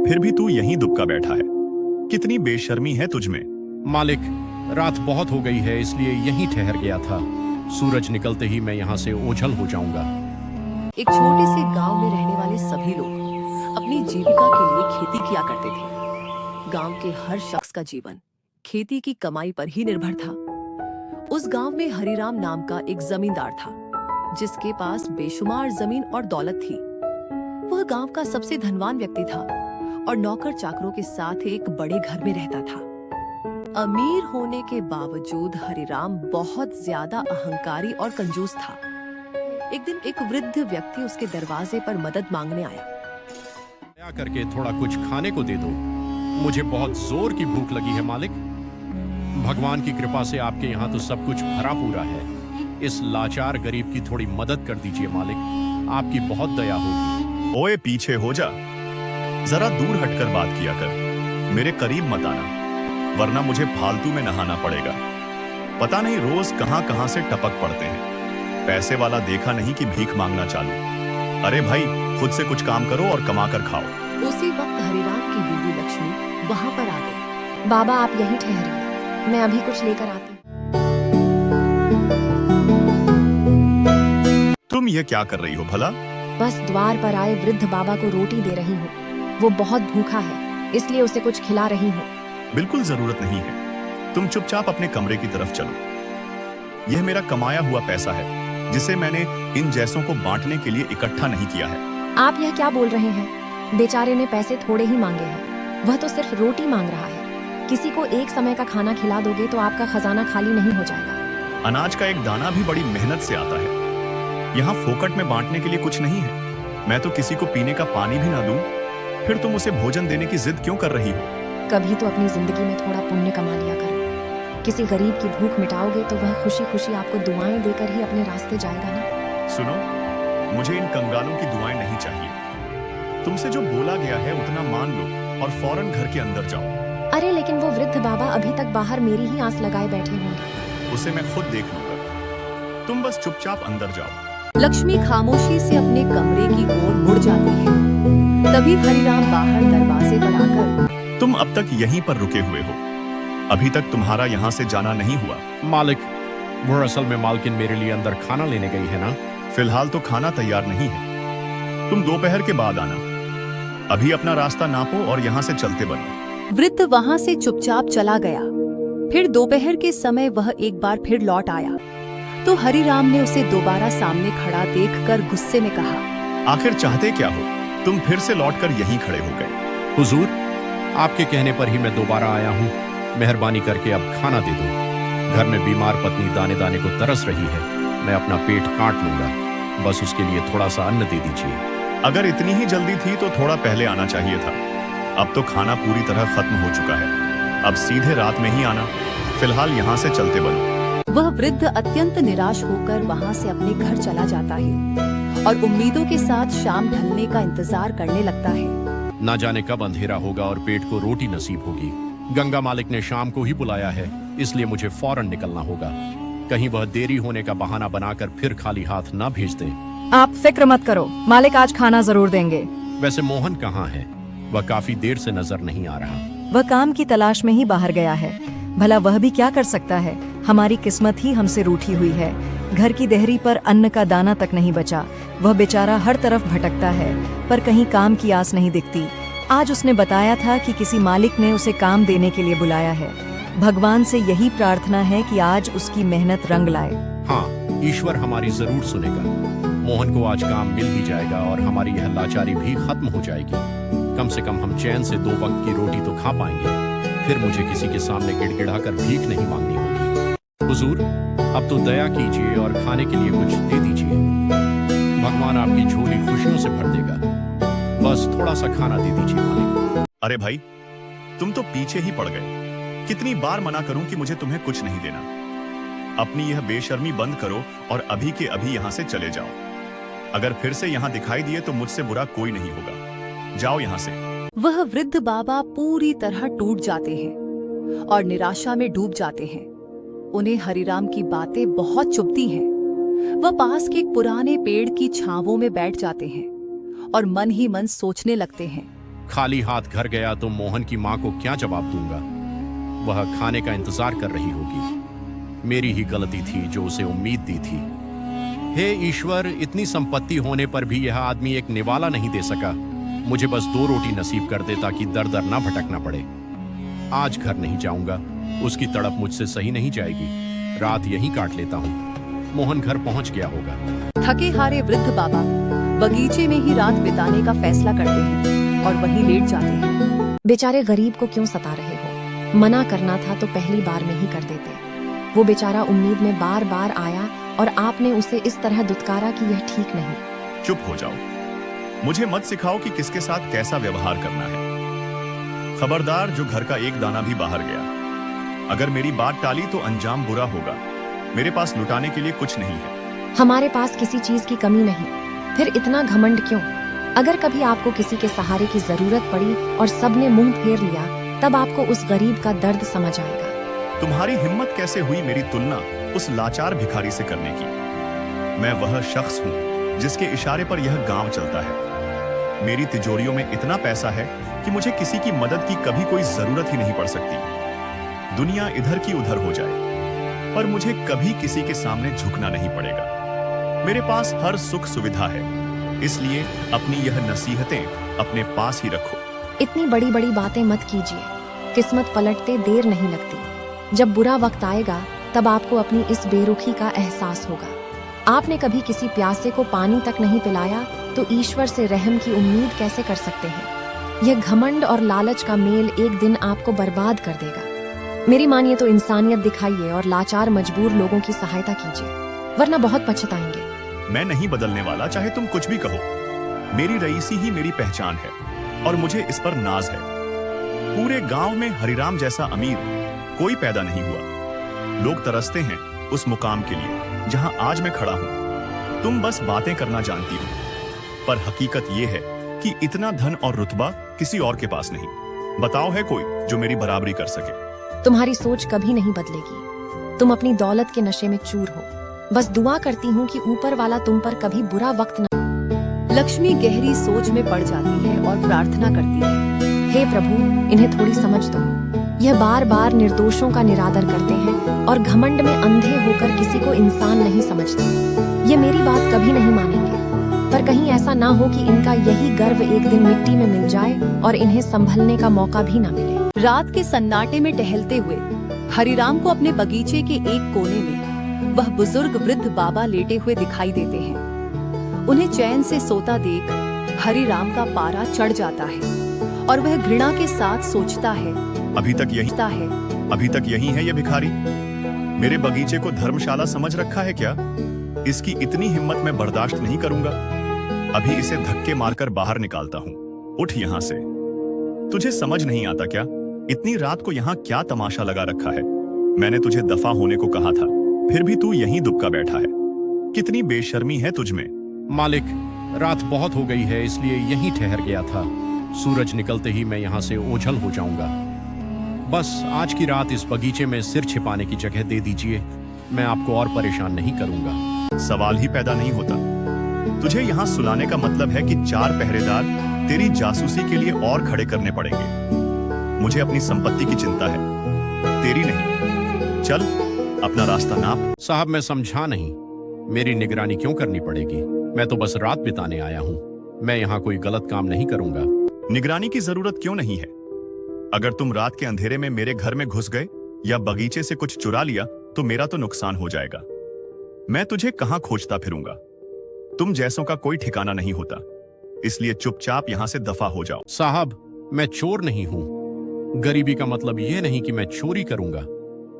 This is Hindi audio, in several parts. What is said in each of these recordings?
फिर भी तू यहीं दुबका बैठा है। कितनी बेशर्मी है तुझमें। मालिक, रात बहुत हो गई है, इसलिए यहीं ठहर गया था। सूरज निकलते ही मैं यहाँ से ओझल हो जाऊंगा। एक छोटे से गांव में रहने वाले सभी लोग अपनी जीविका के लिए खेती किया करते थे। गांव के हर शख्स का जीवन खेती की कमाई पर ही निर्भर था। उस गांव में हरिराम नाम का एक जमींदार था, जिसके पास बेशुमार जमीन और दौलत थी। वह गांव का सबसे धनवान व्यक्ति था और नौकर चाकरों के साथ एक बड़े घर में रहता था। अमीर होने के बावजूद हरिराम बहुत ज्यादा अहंकारी और कंजूस था। एक दिन एक वृद्ध व्यक्ति उसके दरवाजे पर मदद मांगने आया। दया करके थोड़ा कुछ खाने को दे दो, मुझे बहुत जोर की भूख लगी है मालिक। भगवान की कृपा से आपके यहाँ तो सब कुछ भरा पूरा है। इस लाचार गरीब की थोड़ी मदद कर दीजिए मालिक, आपकी बहुत दया होगी। ओए पीछे हो जा, जरा दूर हटकर बात किया कर, मेरे करीब मत आना, वरना मुझे फालतू में नहाना पड़ेगा। पता नहीं रोज कहां कहां से टपक पड़ते हैं। पैसे वाला देखा नहीं कि भीख मांगना चालू। अरे भाई, खुद से कुछ काम करो और कमा कर खाओ। उसी वक्त हरिराम की बीवी लक्ष्मी वहां पर आ गई। बाबा, आप यहीं ठहरिए, मैं अभी कुछ लेकर आती। तुम ये क्या कर रही हो भला? बस द्वार पर आए वृद्ध बाबा को रोटी दे रही हूँ। वो बहुत भूखा है, इसलिए उसे कुछ खिला रही हूँ। बिल्कुल जरूरत नहीं है, तुम चुपचाप अपने कमरे की तरफ चलो। यह मेरा कमाया हुआ पैसा है, जिसे मैंने इन जैसों को बांटने के लिए इकट्ठा नहीं किया है। आप यह क्या बोल रहे हैं? बेचारे ने पैसे थोड़े ही मांगे हैं, वह तो सिर्फ रोटी मांग रहा है। किसी को एक समय का खाना खिला दोगे तो आपका खजाना खाली नहीं हो जाएगा। अनाज का एक दाना भी बड़ी मेहनत से आता है। यहाँ फोकट में बांटने के लिए कुछ नहीं है। मैं तो किसी को पीने का पानी भी ना दूं, फिर तुम उसे भोजन देने की जिद क्यों कर रही हो? कभी तो अपनी जिंदगी में थोड़ा पुण्य कमा लिया करो। किसी गरीब की भूख मिटाओगे तो वह खुशी खुशी आपको दुआएं देकर ही अपने रास्ते जाएगा ना। सुनो, मुझे इन कंगालों की दुआएं नहीं चाहिए। तुमसे जो बोला गया है उतना मान लो और फौरन घर के अंदर जाओ। अरे लेकिन वो वृद्ध बाबा अभी तक बाहर मेरी ही आस लगाए बैठे होंगे। उसे मैं खुद देख लूंगा, तुम बस चुपचाप अंदर जाओ। लक्ष्मी खामोशी से अपने कमरे की ओर मुड़ जाती है। तभी हरिराम बाहर दरवाजे पर आकर, तुम अब तक यहीं पर रुके हुए हो, अभी तक तुम्हारा यहाँ से जाना नहीं हुआ। मालिक, वो असल में मालकिन मेरे लिए अंदर खाना लेने गई है ना। फिलहाल तो खाना तैयार नहीं है, तुम दोपहर के बाद आना। अभी अपना रास्ता नापो और यहाँ से चलते बनो। वृद्ध वहां से चुपचाप चला गया। फिर दोपहर के समय वह एक बार फिर लौट आया तो हरिराम ने उसे दोबारा सामने खड़ा देखकर गुस्से में कहा, आखिर चाहते क्या हो? तुम फिर से लौटकर यहीं खड़े हो गए। हुजूर, आपके कहने पर ही मैं दोबारा आया हूँ। मेहरबानी करके अब खाना दे दो। घर में बीमार पत्नी दाने दाने को तरस रही है। मैं अपना पेट काट लूंगा, बस उसके लिए थोड़ा सा अन्न दे दीजिए। अगर इतनी ही जल्दी थी तो थोड़ा पहले आना चाहिए था। अब तो खाना पूरी तरह खत्म हो चुका है। अब सीधे रात में ही आना। फिलहाल यहाँ से चलते बनो। वह वृद्ध अत्यंत निराश होकर वहां से अपने घर चला जाता है और उम्मीदों के साथ शाम ढलने का इंतजार करने लगता है। ना जाने कब अंधेरा होगा और पेट को रोटी नसीब होगी। गंगा मालिक ने शाम को ही बुलाया है, इसलिए मुझे फौरन निकलना होगा। कहीं वह देरी होने का बहाना बनाकर फिर खाली हाथ ना भेज दे। आप फिक्र मत करो, मालिक आज खाना जरूर देंगे। वैसे मोहन कहाँ है? वह काफी देर से नजर नहीं आ रहा। वह काम की तलाश में ही बाहर गया है। भला वह भी क्या कर सकता है? हमारी किस्मत ही हमसे रूठी हुई है। घर की देहरी पर अन्न का दाना तक नहीं बचा। वह बेचारा हर तरफ भटकता है, पर कहीं काम की आस नहीं दिखती। आज उसने बताया था कि किसी मालिक ने उसे काम देने के लिए बुलाया है। भगवान से यही प्रार्थना है कि आज उसकी मेहनत रंग लाए। हाँ, ईश्वर हमारी जरूर सुनेगा। मोहन को आज काम मिल ही जाएगा और हमारी यह लाचारी भी खत्म हो जाएगी। कम से कम हम चैन से 2 वक्त की रोटी तो खा पाएंगे। फिर मुझे किसी के सामने गिड़गिड़ा कर भीख नहीं मांगनी होगी। हुजूर, अब तो दया कीजिए और खाने के लिए कुछ दे दीजिए। भगवान आपकी झोली खुशियों से भर देगा। बस थोड़ा सा खाना दे दीजिए मालिक। अरे भाई, तुम तो पीछे ही पड़ गए। कितनी बार मना करूं कि मुझे तुम्हें कुछ नहीं देना। अपनी यह बेशर्मी बंद करो और अभी के अभी यहाँ से चले जाओ। अगर फिर से यहाँ दिखाई दिए तो मुझसे बुरा कोई नहीं होगा। जाओ यहाँ से। वह वृद्ध बाबा पूरी तरह टूट जाते हैं और निराशा में डूब जाते हैं। उन्हें हरिराम की बातें बहुत चुभती हैं। वह पास के एक पुराने पेड़ की छांवों में बैठ जाते हैं और मन ही मन सोचने लगते हैं खाली हाथ घर गया तो मोहन की माँ को क्या जवाब दूंगा? वह खाने का इंतजार कर रही होगी। मेरी ही गलती थी जो उसे उम्मीद दी थी। हे ईश्वर, इतनी संपत्ति होने पर भी यह आदमी एक निवाला नहीं दे सका। मुझे बस 2 रोटी नसीब कर दे ताकि दर दर ना भटकना पड़े। आज घर नहीं जाऊंगा, उसकी तड़प मुझसे सही नहीं जाएगी। रात यहीं काट लेता हूँ। मोहन घर पहुंच गया होगा। थके हारे वृद्ध बाबा बगीचे में ही रात बिताने का फैसला करते हैं और वहीं लेट जाते हैं। बेचारे गरीब को क्यों सता रहे हो? मना करना था तो पहली बार में ही कर देते। वो बेचारा उम्मीद में बार बार आया और आपने उसे इस तरह दुत्कारा कि यह ठीक नहीं। चुप हो जाओ। मुझे मत सिखाओ कि किसके साथ कैसा व्यवहार करना है। खबरदार, जो घर का एक दाना भी बाहर गया, अगर मेरी बात टाली तो अंजाम बुरा होगा। मेरे पास लुटाने के लिए कुछ नहीं है। हमारे पास किसी चीज की कमी नहीं, फिर इतना घमंड क्यों? अगर कभी आपको किसी के सहारे की जरूरत पड़ी और सबने मुंह फेर लिया, तब आपको उस गरीब का दर्द समझ आएगा। तुम्हारी हिम्मत कैसे हुई मेरी तुलना उस लाचार भिखारी से करने की? मैं वह शख्स हूँ जिसके इशारे पर यह गांव चलता है। मेरी तिजोरियों में इतना पैसा है कि मुझे किसी की मदद की कभी कोई जरूरत ही नहीं पड़ सकती। दुनिया इधर की उधर हो जाए, पर मुझे कभी किसी के सामने झुकना नहीं पड़ेगा। मेरे पास हर सुख सुविधा है, इसलिए अपनी यह नसीहतें अपने पास ही रखो। इतनी बड़ी बड़ी बातें मत कीजिए। किस्मत पलटते देर नहीं लगती। जब बुरा वक्त आएगा तब आपको अपनी इस बेरुखी का एहसास होगा। आपने कभी किसी प्यासे को पानी तक नहीं पिलाया तो ईश्वर से रहम की उम्मीद कैसे कर सकते हैं? यह घमंड और लालच का मेल एक दिन आपको बर्बाद कर देगा। मेरी मानिए तो इंसानियत दिखाइए और लाचार मजबूर लोगों की सहायता कीजिए, वरना बहुत पछताएंगे। मैं नहीं बदलने वाला, चाहे तुम कुछ भी कहो। मेरी रईसी ही मेरी पहचान है और मुझे इस पर नाज है। पूरे गांव में हरिराम जैसा अमीर कोई पैदा नहीं हुआ। लोग तरसते हैं उस मुकाम के लिए जहां आज मैं खड़ा हूं। तुम बस बातें करना जानती हो, पर हकीकत यह है कि इतना धन और रुतबा किसी और के पास नहीं। बताओ, है कोई जो मेरी बराबरी कर सके? तुम्हारी सोच कभी नहीं बदलेगी। तुम अपनी दौलत के नशे में चूर हो। बस दुआ करती हूँ कि ऊपर वाला तुम पर कभी बुरा वक्त न। लक्ष्मी गहरी सोच में पड़ जाती है और प्रार्थना करती है, हे प्रभु, इन्हें थोड़ी समझ दो। यह बार बार निर्दोषों का निरादर करते हैं और घमंड में अंधे होकर किसी को इंसान नहीं समझते। ये मेरी बात कभी नहीं मानेंगे, पर कहीं ऐसा ना हो कि इनका यही गर्व एक दिन मिट्टी में मिल जाए और इन्हें संभलने का मौका भी ना मिले। रात के सन्नाटे में टहलते हुए हरिराम को अपने बगीचे के एक कोने में वह बुजुर्ग वृद्ध बाबा लेटे हुए दिखाई देते हैं। उन्हें चैन से सोता देख हरिराम का पारा चढ़ जाता है और वह घृणा के साथ सोचता है, अभी तक यही है ये भिखारी? मेरे बगीचे को धर्मशाला समझ रखा है क्या? इसकी इतनी हिम्मत मैं बर्दाश्त नहीं करूंगा। अभी इसे धक्के मारकर बाहर निकालता हूँ। उठ यहाँ से। तुझे समझ नहीं आता क्या? इतनी रात को यहाँ क्या तमाशा लगा रखा है? मैंने तुझे दफा होने को कहा था, फिर भी तू यहीं दुबका बैठा है। कितनी बेशर्मी है तुझमें। मालिक, रात बहुत हो गई है, इसलिए यहीं ठहर गया था। सूरज निकलते ही मैं यहाँ से ओझल हो जाऊंगा। बस आज की रात इस बगीचे में सिर छिपाने की जगह दे दीजिए। मैं आपको और परेशान नहीं करूंगा। सवाल ही पैदा नहीं होता। तुझे यहाँ सुलाने का मतलब है कि 4 पहरेदार तेरी जासूसी के लिए और खड़े करने पड़ेंगे। मुझे अपनी संपत्ति की चिंता है, तेरी नहीं। चल, अपना रास्ता नाप। साहब, मैं समझा नहीं। मेरी निगरानी क्यों करनी पड़ेगी? मैं तो बस रात बिताने आया हूँ। मैं यहाँ कोई गलत काम नहीं करूंगा। निगरानी की जरूरत क्यों नहीं है? अगर तुम रात के अंधेरे में मेरे घर में घुस गए या बगीचे से कुछ चुरा लिया तो मेरा तो नुकसान हो जाएगा। मैं तुझे कहां खोजता फिरूंगा? तुम जैसों का कोई ठिकाना नहीं होता, इसलिए चुपचाप यहां से दफा हो जाओ। साहब, मैं चोर नहीं हूँ। गरीबी का मतलब यह नहीं कि मैं चोरी करूंगा।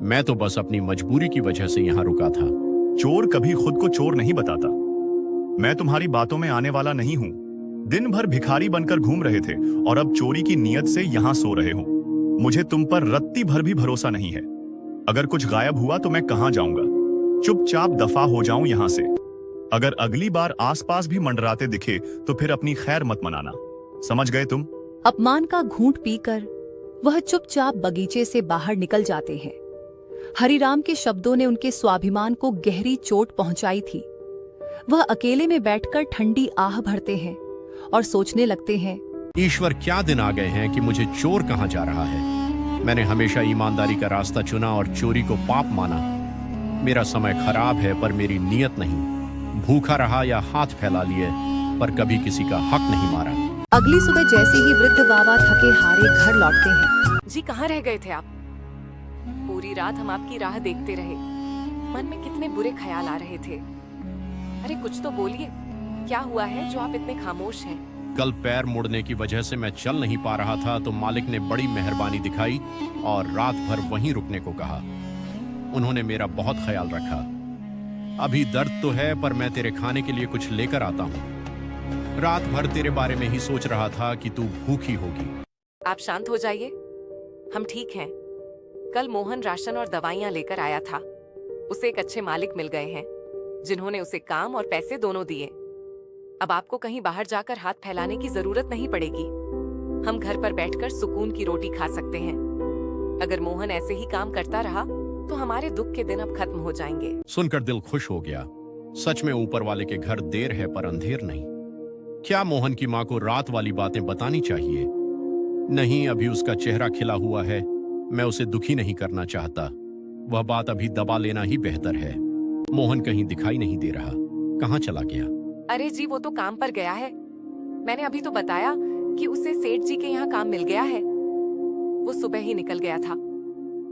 मैं तो बस अपनी मजबूरी की वजह से यहाँ रुका था। चोर कभी खुद को चोर नहीं बताता। मैं तुम्हारी बातों में आने वाला नहीं हूँ। दिन भर भिखारी बनकर घूम रहे थे और अब चोरी की नीयत से यहाँ सो रहे हो। मुझे तुम पर रत्ती भर भी भरोसा नहीं है। अगर कुछ गायब हुआ तो मैं कहाँ जाऊंगा? चुपचाप दफा हो जाऊं यहाँ से। अगर अगली बार आसपास भी मंडराते दिखे तो फिर अपनी खैर मत मनाना। समझ गए तुम? अपमान का घूंट पीकर वह चुपचाप बगीचे से बाहर निकल जाते हैं। हरिराम के शब्दों ने उनके स्वाभिमान को गहरी चोट पहुंचाई थी। वह अकेले में बैठकर ठंडी आह भरते हैं और सोचने लगते हैं, ईश्वर, क्या दिन आ गए हैं कि मुझे चोर कहाँ जा रहा है। मैंने हमेशा ईमानदारी का रास्ता चुना और चोरी को पाप माना। मेरा समय खराब है पर मेरी नीयत नहीं। भूखा रहा या हाथ फैला लिए पर कभी किसी का हक नहीं मारा। अगली सुबह जैसे ही वृद्ध बाबा थके हारे घर लौटते हैं। जी कहाँ रह गए थे आप? पूरी रात हम आपकी राह देखते रहे। मन में कितने बुरे ख्याल आ रहे थे। अरे कुछ तो बोलिए, क्या हुआ है जो आप इतने खामोश हैं? कल पैर मुड़ने की वजह से मैं चल नहीं पा रहा था तो मालिक ने बड़ी मेहरबानी दिखाई और रात भर वहीं रुकने को कहा। उन्होंने मेरा बहुत ख्याल रखा। अभी दर्द तो है पर मैं तेरे खाने के लिए कुछ लेकर आता हूँ। रात भर तेरे बारे में ही सोच रहा था कि तू भूखी होगी। आप शांत हो जाइए, हम ठीक हैं। कल मोहन राशन और दवाइयाँ लेकर आया था। उसे एक अच्छे मालिक मिल गए हैं जिन्होंने उसे काम और पैसे दोनों दिए। अब आपको कहीं बाहर जाकर हाथ फैलाने की जरूरत नहीं पड़ेगी। हम घर पर बैठकर सुकून की रोटी खा सकते हैं। अगर मोहन ऐसे ही काम करता रहा तो हमारे दुख के दिन अब खत्म हो जाएंगे। सुनकर दिल खुश हो गया। सच में ऊपर वाले के घर देर है पर अंधेर नहीं। क्या मोहन की माँ को रात वाली बातें बतानी चाहिए? नहीं, अभी उसका चेहरा खिला हुआ है। मैं उसे दुखी नहीं करना चाहता। वह बात अभी दबा लेना ही बेहतर है। मोहन कहीं दिखाई नहीं दे रहा। कहाँ चला गया? अरे जी, वो तो काम पर गया है। मैंने अभी तो बताया कि उसे सेठ जी के यहाँ काम मिल गया है। वो सुबह ही निकल गया था।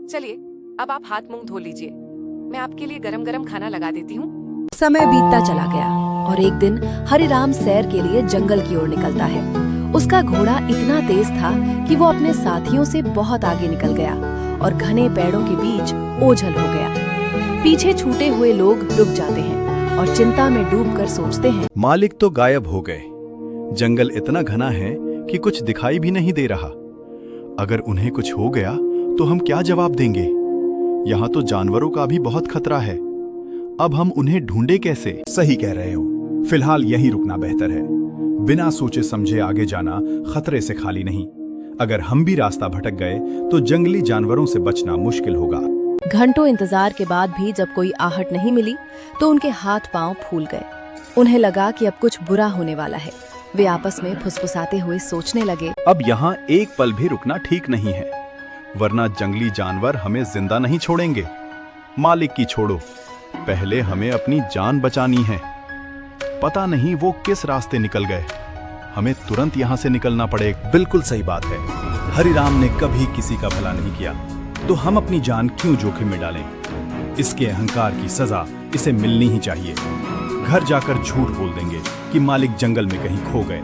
चलिए अब आप हाथ मुंह धो लीजिए। मैं आपके लिए गरम गरम खाना लगा देती हूँ। समय बीतता चला गया और एक दिन हरिराम सैर के लिए जंगल की ओर निकलता है। उसका घोड़ा इतना तेज था कि वो अपने साथियों से बहुत आगे निकल गया और घने पेड़ों के बीच ओझल हो गया। पीछे छूटे हुए लोग रुक जाते हैं और चिंता में डूबकर सोचते हैं, मालिक तो गायब हो गए। जंगल इतना घना है कि कुछ दिखाई भी नहीं दे रहा। अगर उन्हें कुछ हो गया तो हम क्या जवाब देंगे? यहाँ तो जानवरों का भी बहुत खतरा है। अब हम उन्हें ढूंढे कैसे? सही कह रहे हो। फिलहाल यहीं रुकना बेहतर है। बिना सोचे समझे आगे जाना खतरे से खाली नहीं। अगर हम भी रास्ता भटक गए तो जंगली जानवरों से बचना मुश्किल होगा। घंटों इंतजार के बाद भी जब कोई आहट नहीं मिली तो उनके हाथ पांव फूल गए। उन्हें लगा कि अब कुछ बुरा होने वाला है। वे आपस में फुसफुसाते हुए सोचने लगे, अब यहाँ एक पल भी रुकना ठीक नहीं है, वरना जंगली जानवर हमें जिंदा नहीं छोड़ेंगे। मालिक की छोड़ो, पहले हमें अपनी जान बचानी है। पता नहीं वो किस रास्ते निकल गए। हमें तुरंत यहाँ से निकलना पड़ेगा। बिल्कुल सही बात है। हरिराम ने कभी किसी का भला नहीं किया, तो हम अपनी जान क्यों जोखिम में डालें? इसके अहंकार की सजा इसे मिलनी ही चाहिए। घर जाकर झूठ बोल देंगे कि मालिक जंगल में कहीं खो गए।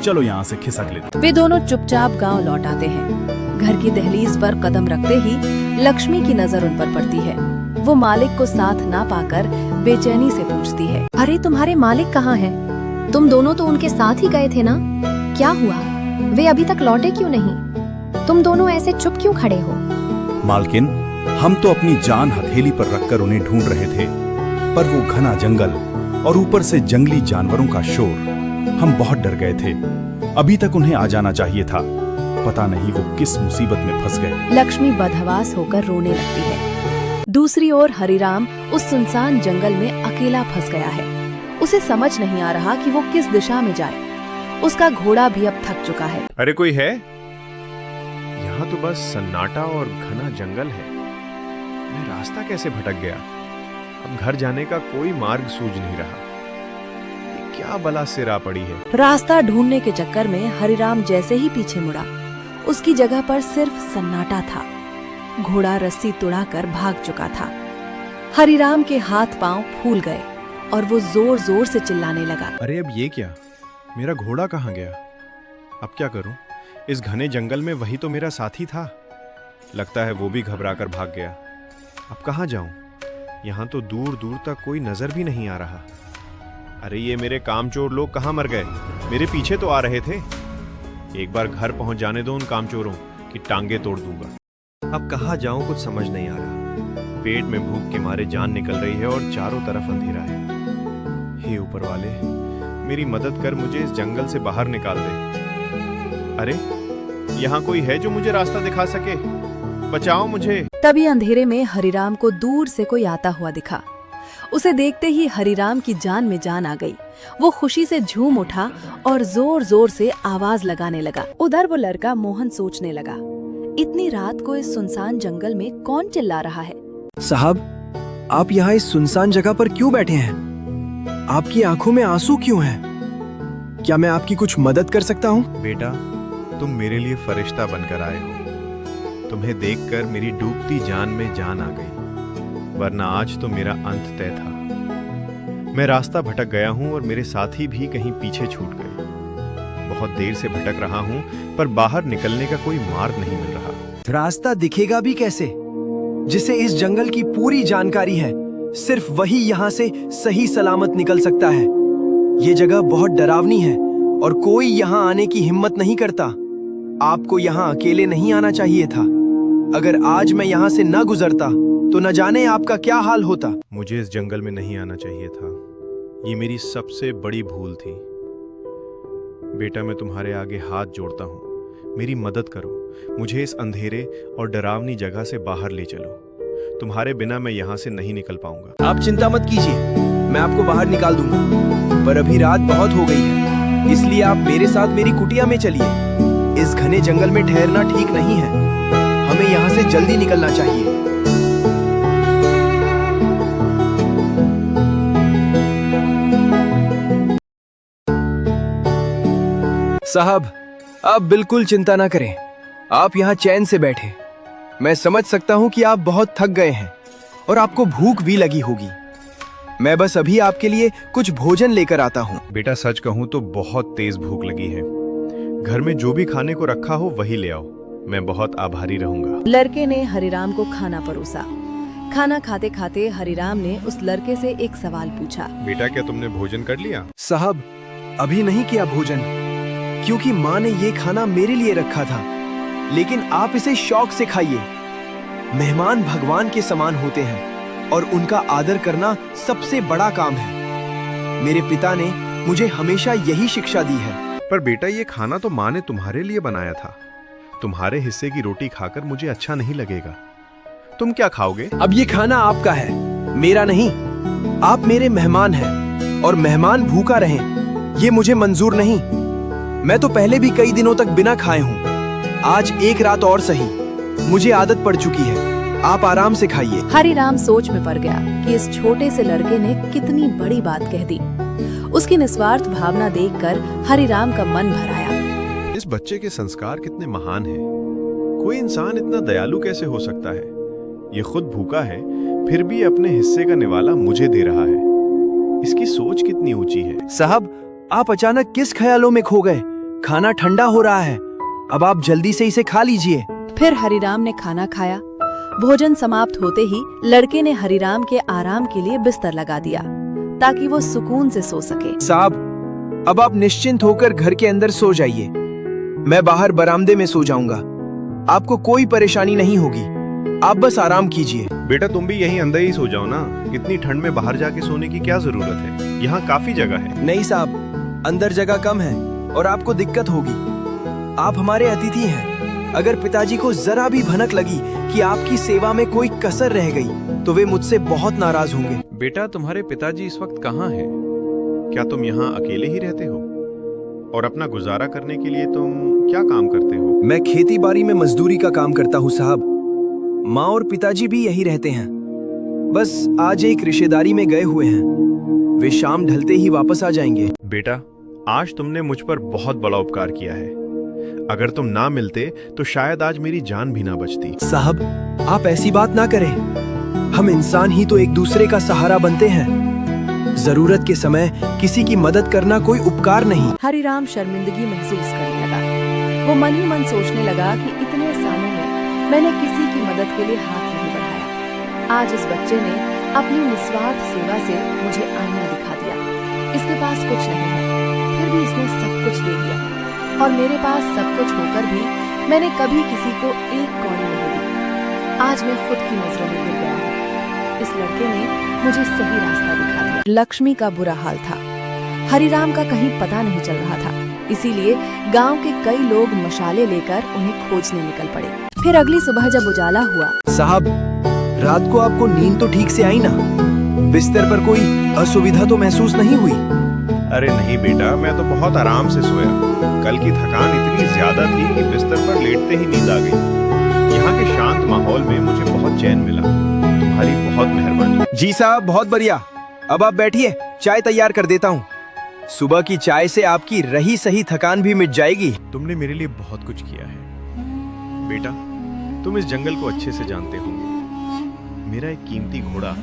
चलो यहाँ से खिसक लेते। वे दोनों चुपचाप गांव लौट आते हैं। घर की दहलीज पर कदम रखते ही लक्ष्मी की नजर उन पर पड़ती है। वो मालिक को साथ ना पाकर बेचैनी से पूछती है, अरे तुम्हारे मालिक कहाँ हैं? तुम दोनों तो उनके साथ ही गए थे ना? क्या हुआ? वे अभी तक लौटे क्यों नहीं? तुम दोनों ऐसे चुप क्यों खड़े हो? मालकिन, हम तो अपनी जान हथेली पर रखकर उन्हें ढूंढ रहे थे, पर वो घना जंगल और ऊपर से जंगली जानवरों का शोर, हम बहुत डर गए थे। अभी तक उन्हें आ जाना चाहिए था। पता नहीं वो किस मुसीबत में फंस गए। लक्ष्मी बदहवास होकर रोने लगती है। दूसरी ओर हरिराम उस सुनसान जंगल में अकेला फंस गया है। उसे समझ नहीं आ रहा कि वो किस दिशा में जाए। उसका घोड़ा भी अब थक चुका है। अरे कोई है? यहाँ तो बस सन्नाटा और घना जंगल है। मैं रास्ता कैसे भटक गया? अब घर जाने का कोई मार्ग सूझ नहीं रहा। ये क्या बला सिरा पड़ी है? रास्ता ढूंढने के चक्कर में हरिराम जैसे ही पीछे मुड़ा, उसकी जगह पर सिर्फ सन्नाटा था। घोड़ा रस्सी तुड़ाकर भाग चुका था। हरिराम के हाथ पांव फूल गए और वो जोर जोर से चिल्लाने लगा, अरे अब ये क्या? मेरा घोड़ा कहाँ गया? अब क्या करूं? इस घने जंगल में वही तो मेरा साथी था। लगता है वो भी घबराकर भाग गया। अब कहाँ जाऊं? यहाँ तो दूर दूर तक कोई नजर भी नहीं आ रहा। अरे ये मेरे कामचोर लोग कहाँ मर गए? मेरे पीछे तो आ रहे थे। एक बार घर पहुंच जाने दो उन कामचोरों की टांगे तोड़ दूंगा। अब कहाँ जाऊं कुछ समझ नहीं आ रहा। पेट में भूख के मारे जान निकल रही है और चारों तरफ अंधेरा है। हे ऊपर वाले, मेरी मदद कर, मुझे इस जंगल से बाहर निकाल दे। अरे यहाँ कोई है जो मुझे रास्ता दिखा सके? बचाओ मुझे। तभी अंधेरे में हरिराम को दूर से कोई आता हुआ दिखा। उसे देखते ही हरिराम की जान में जान आ गई। वो खुशी से झूम उठा और जोर जोर से आवाज लगाने लगा। उधर वो लड़का मोहन सोचने लगा, इतनी रात को इस सुनसान जंगल में कौन चिल्ला रहा है? साहब, आप यहाँ इस सुनसान जगह पर क्यों बैठे हैं? आपकी आंखों में आंसू क्यों हैं? क्या मैं आपकी कुछ मदद कर सकता हूँ? बेटा, तुम मेरे लिए फरिश्ता बनकर आए हो। तुम्हें देखकर मेरी डूबती जान में जान आ गई, वरना आज तो मेरा अंत तय था। मैं रास्ता भटक गया हूँ और मेरे साथी भी कहीं पीछे छूट गए। बहुत देर से भटक रहा हूँ, पर बाहर निकलने का कोई मार्ग नहीं मिल रहा। रास्ता दिखेगा भी कैसे? जिसे इस जंगल की पूरी जानकारी है, सिर्फ वही यहाँ से सही सलामत निकल सकता है। ये जगह बहुत डरावनी है और कोई यहाँ आने की हिम्मत नहीं करता। आपको यहाँ अकेले नहीं आना चाहिए था। अगर आज मैं यहाँ से न गुजरता तो न जाने आपका क्या हाल होता। मुझे इस जंगल में नहीं आना चाहिए था। ये मेरी सबसे बड़ी भूल थी। बेटा, मैं तुम्हारे आगे हाथ जोड़ता हूँ, मेरी मदद करो। मुझे इस अंधेरे और डरावनी जगह से बाहर ले चलो। तुम्हारे बिना मैं यहाँ से नहीं निकल पाऊंगा। आप चिंता मत कीजिए, मैं आपको बाहर निकाल दूंगा। पर अभी रात बहुत हो गई है, इसलिए आप मेरे साथ मेरी कुटिया में चलिए। इस घने जंगल में ठहरना ठीक नहीं है। हमें यहाँ से जल्दी निकलना चाहिए। साहब, आप बिल्कुल चिंता ना करें। आप यहाँ चैन से बैठे। मैं समझ सकता हूँ कि आप बहुत थक गए हैं और आपको भूख भी लगी होगी। मैं बस अभी आपके लिए कुछ भोजन लेकर आता हूँ। बेटा, सच कहूँ तो बहुत तेज भूख लगी है। घर में जो भी खाने को रखा हो वही ले आओ। मैं बहुत आभारी रहूंगा। लड़के ने हरिराम को खाना परोसा। खाना खाते खाते हरिराम ने उस लड़के से एक सवाल पूछा। बेटा, क्या तुमने भोजन कर लिया? साहब, अभी नहीं किया भोजन, क्योंकि माँ ने ये खाना मेरे लिए रखा था। लेकिन आप इसे शौक से खाइए। मेहमान भगवान के समान होते हैं और उनका आदर करना सबसे बड़ा काम है। मेरे पिता ने मुझे हमेशा यही शिक्षा दी है। पर बेटा, ये खाना तो माँ ने तुम्हारे लिए बनाया था। तुम्हारे हिस्से की रोटी खाकर मुझे अच्छा नहीं लगेगा। तुम क्या खाओगे? अब ये खाना आपका है, मेरा नहीं। आप मेरे मेहमान हैं और मेहमान भूखा रहें, ये मुझे मंजूर नहीं। मैं तो पहले भी कई दिनों तक बिना खाए हूँ। आज एक रात और सही, मुझे आदत पड़ चुकी है। आप आराम से खाइए। हरिराम सोच में पड़ गया कि इस छोटे से लड़के ने कितनी बड़ी बात कह दी। उसकी निस्वार्थ भावना देखकर हरिराम का मन भर आया। इस बच्चे के संस्कार कितने महान हैं। कोई इंसान इतना दयालु कैसे हो सकता है? ये खुद भूखा है, फिर भी अपने हिस्से का निवाला मुझे दे रहा है। इसकी सोच कितनी ऊंची है। साहब, आप अचानक किस ख्यालों में खो गए? खाना ठंडा हो रहा है, अब आप जल्दी से इसे खा लीजिए। फिर हरिराम ने खाना खाया। भोजन समाप्त होते ही लड़के ने हरिराम के आराम के लिए बिस्तर लगा दिया ताकि वो सुकून से सो सके। साहब, अब आप निश्चिंत होकर घर के अंदर सो जाइए। मैं बाहर बरामदे में सो जाऊंगा। आपको कोई परेशानी नहीं होगी। आप बस आराम कीजिए। बेटा, तुम भी यहीं अंदर ही सो जाओ ना। इतनी ठंड में बाहर जाके सोने की क्या जरूरत है? यहाँ काफी जगह है। नहीं साहब, अंदर जगह कम है और आपको दिक्कत होगी। आप हमारे अतिथि हैं। अगर पिताजी को जरा भी भनक लगी कि आपकी सेवा में कोई कसर रह गई तो वे मुझसे बहुत नाराज होंगे। बेटा, तुम्हारे पिताजी इस वक्त कहाँ हैं? क्या तुम यहाँ अकेले ही रहते हो? और अपना गुजारा करने के लिए तुम क्या काम करते हो? मैं खेती बाड़ी में मजदूरी का काम करता हूँ साहब। माँ और पिताजी भी यही रहते हैं। बस आज एक रिश्तेदारी में गए हुए हैं। वे शाम ढलते ही वापस आ जाएंगे। बेटा, आज तुमने मुझ पर बहुत बड़ा उपकार किया है। अगर तुम ना मिलते तो शायद आज मेरी जान भी ना बचती। साहब, आप ऐसी बात ना करें। हम इंसान ही तो एक दूसरे का सहारा बनते हैं। जरूरत के समय किसी की मदद करना कोई उपकार नहीं। हरिराम शर्मिंदगी महसूस करने लगा। वो मन ही मन सोचने लगा कि इतने सालों में मैंने किसी की मदद के लिए हाथ नहीं बढ़ाया। आज इस बच्चे ने अपनी निस्वार्थ सेवा से मुझे आईना दिखा दिया। इसके पास कुछ नहीं है, फिर भी इसने सब कुछ दे दिया। और मेरे पास सब कुछ होकर भी मैंने कभी किसी को एक कौड़ी नहीं दी। आज मैं खुद की नजरों में गिर गया हूँ। इस लड़के ने मुझे सही रास्ता दिखा दिया। लक्ष्मी का बुरा हाल था। हरिराम का कहीं पता नहीं चल रहा था, इसीलिए गांव के कई लोग मशाले लेकर उन्हें खोजने निकल पड़े। फिर अगली सुबह जब उजाला हुआ। साहब, रात को आपको नींद तो ठीक से आई ना? बिस्तर पर कोई असुविधा तो महसूस नहीं हुई? अरे नहीं बेटा, मैं तो बहुत आराम से सोया। कल की थकान इतनी ज्यादा थी कि बिस्तर पर लेटते ही नींद आ गई। यहाँ के शांत माहौल में मुझे बहुत चैन मिला। तुम्हारी बहुत मेहरबानी। जी साहब, बहुत बढ़िया। अब आप बैठिए, चाय तैयार कर देता हूँ। सुबह की चाय से आपकी रही सही थकान भी मिट जाएगी। तुमने मेरे लिए बहुत कुछ किया है बेटा। तुम इस जंगल को अच्छे से जानते होंगे। मेरा एक कीमती घोड़ा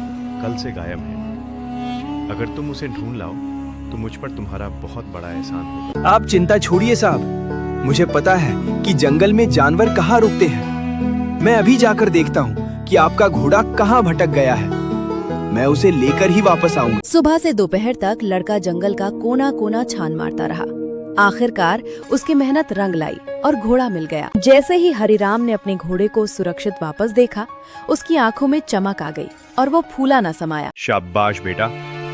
कल से गायब है। अगर तुम उसे ढूंढ लाओ तो मुझ पर तुम्हारा बहुत बड़ा एहसान होगा। आप चिंता छोड़िए साहब, मुझे पता है कि जंगल में जानवर कहाँ रुकते हैं। मैं अभी जाकर देखता हूँ कि आपका घोड़ा कहाँ भटक गया है। मैं उसे लेकर ही वापस आऊंगा। सुबह से दोपहर तक लड़का जंगल का कोना कोना छान मारता रहा। आखिरकार उसकी मेहनत रंग लाई और घोड़ा मिल गया। जैसे ही हरिराम ने अपने घोड़े को सुरक्षित वापस देखा, उसकी आंखों में चमक आ गई और वो फूला न समाया। शाबाश बेटा,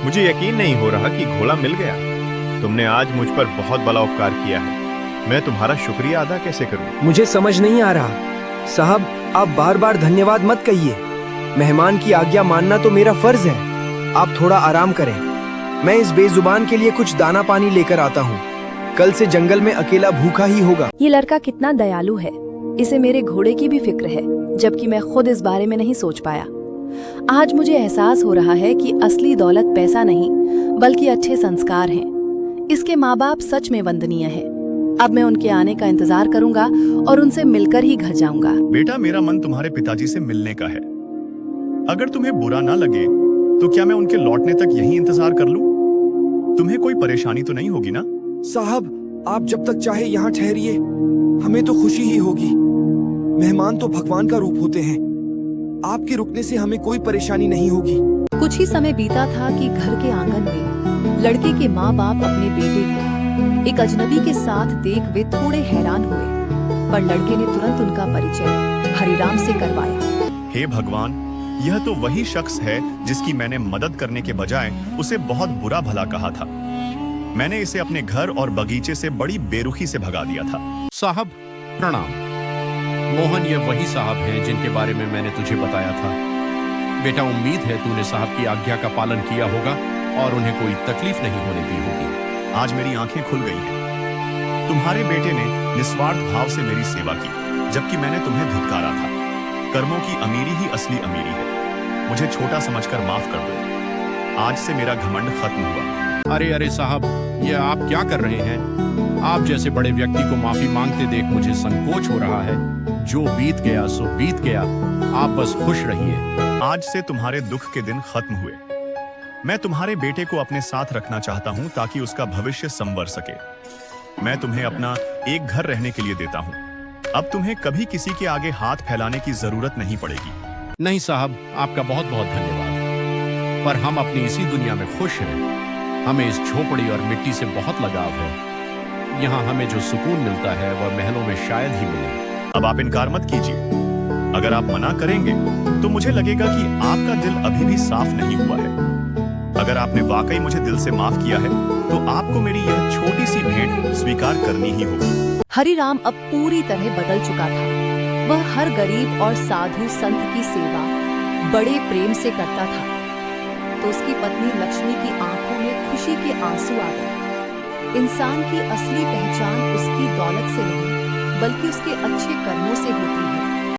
मुझे यकीन नहीं हो रहा कि घोड़ा मिल गया। तुमने आज मुझ पर बहुत बड़ा उपकार किया है। मैं तुम्हारा शुक्रिया अदा कैसे करूं? मुझे समझ नहीं आ रहा साहब, आप बार बार धन्यवाद मत कहिए। मेहमान की आज्ञा मानना तो मेरा फर्ज है। आप थोड़ा आराम करें, मैं इस बेजुबान के लिए कुछ दाना पानी लेकर आता हूँ। कल से जंगल में अकेला भूखा ही होगा। ये लड़का कितना दयालु है, इसे मेरे घोड़े की भी फिक्र है, जबकि मैं खुद इस बारे में नहीं सोच पाया। आज मुझे एहसास हो रहा है कि असली दौलत पैसा नहीं बल्कि अच्छे संस्कार हैं। इसके माँ बाप सच में वंदनीय है। अब मैं उनके आने का इंतजार करूंगा और उनसे मिलकर ही घर जाऊंगा। बेटा, मेरा मन तुम्हारे पिताजी से मिलने का है। अगर तुम्हें बुरा ना लगे तो क्या मैं उनके लौटने तक यही इंतजार कर लूं? तुम्हें कोई परेशानी तो नहीं होगी ना? साहब, आप जब तक चाहे यहाँ ठहरिए, हमें तो खुशी ही होगी। मेहमान तो भगवान का रूप होते हैं। आपके रुकने से हमें कोई परेशानी नहीं होगी। कुछ ही समय बीता था कि घर के आंगन में लड़के के माँ बाप अपने बेटे को एक अजनबी के साथ देख वे थोड़े हैरान हुए, पर लड़के ने तुरंत उनका परिचय हरिराम से करवाया। हे भगवान, यह तो वही शख्स है जिसकी मैंने मदद करने के बजाय उसे बहुत बुरा भला कहा था। मैंने इसे अपने घर और बगीचे से बड़ी बेरुखी से भगा दिया था। साहब प्रणाम। मोहन, ये वही साहब हैं जिनके बारे में मैंने तुझे बताया था। बेटा, उम्मीद है तूने साहब की आज्ञा का पालन किया होगा और उन्हें कोई तकलीफ नहीं होने दी होगी। आज मेरी आंखें खुल गई हैं। तुम्हारे बेटे ने निस्वार्थ भाव से मेरी सेवा की, जबकि मैंने तुम्हें धिक्कारा था। कर्मों की अमीरी ही असली अमीरी है। मुझे छोटा समझकर माफ कर दो। आज से मेरा घमंड खत्म हुआ। अरे अरे साहब, ये आप क्या कर रहे हैं? आप जैसे बड़े व्यक्ति को माफी मांगते देख मुझे संकोच हो रहा है। जो बीत गया सो बीत गया, आप बस खुश रहिए। आज से तुम्हारे दुख के दिन खत्म हुए। मैं तुम्हारे बेटे को अपने साथ रखना चाहता हूँ ताकि उसका भविष्य संवर सके। मैं तुम्हें अपना एक घर रहने के लिए देता हूँ। अब तुम्हें कभी किसी के आगे हाथ फैलाने की जरूरत नहीं पड़ेगी। नहीं साहब, आपका बहुत बहुत धन्यवाद, पर हम अपनी इसी दुनिया में खुश हैं। हमें इस झोपड़ी और मिट्टी से बहुत लगाव है। यहाँ हमें जो सुकून मिलता है वह महलों में शायद ही मिले। अब आप इनकार मत कीजिए। अगर आप मना करेंगे तो मुझे लगेगा कि आपका दिल अभी भी साफ नहीं हुआ है। अगर आपने वाकई मुझे दिल से माफ किया है तो आपको मेरी यह छोटी सी भेंट स्वीकार करनी ही होगी। हरिराम अब पूरी तरह बदल चुका था। वह हर गरीब और साधु संत की सेवा बड़े प्रेम से करता था। तो उसकी पत्नी लक्ष्मी की आंखों में खुशी के आंसू आ गए। इंसान की असली पहचान उसकी दौलत से नहीं बल्कि उसके अच्छे कर्मों से होती है।